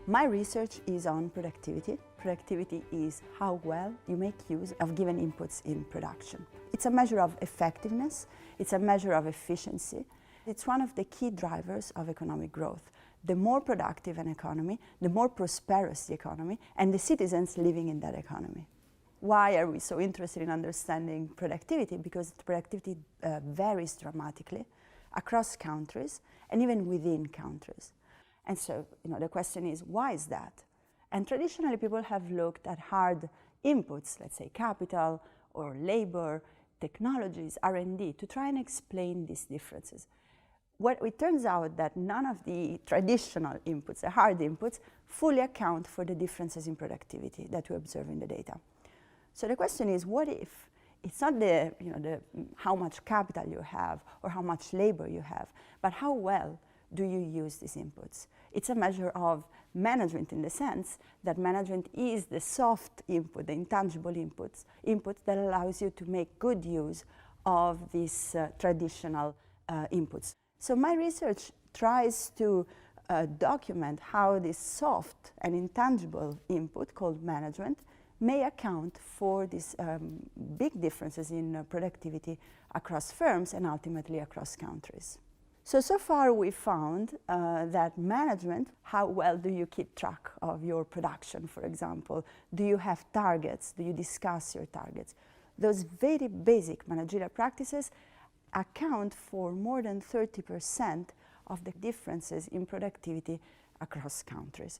My research is on productivity. Productivity is how well you make use of given inputs in production. It's a measure of effectiveness, it's a measure of efficiency. It's one of the key drivers of economic growth. The more productive an economy, the more prosperous the economy and the citizens living in that economy. Why are we so interested in understanding productivity? Because productivity varies dramatically across countries and even within countries. And so, the question is, why is that? And traditionally, people have looked at hard inputs, let's say capital or labor, technologies, R&D, to try and explain these differences. It turns out that none of the traditional inputs, the hard inputs, fully account for the differences in productivity that we observe in the data. So the question is, what if it's not how much capital you have or how much labor you have, but how well do you use these inputs? It's a measure of management in the sense that management is the soft input, the intangible input that allows you to make good use of these traditional inputs. So my research tries to document how this soft and intangible input called management may account for these big differences in productivity across firms and ultimately across countries. So far we found that management, how well do you keep track of your production, for example? Do you have targets? Do you discuss your targets? Those very basic managerial practices account for more than 30% of the differences in productivity across countries.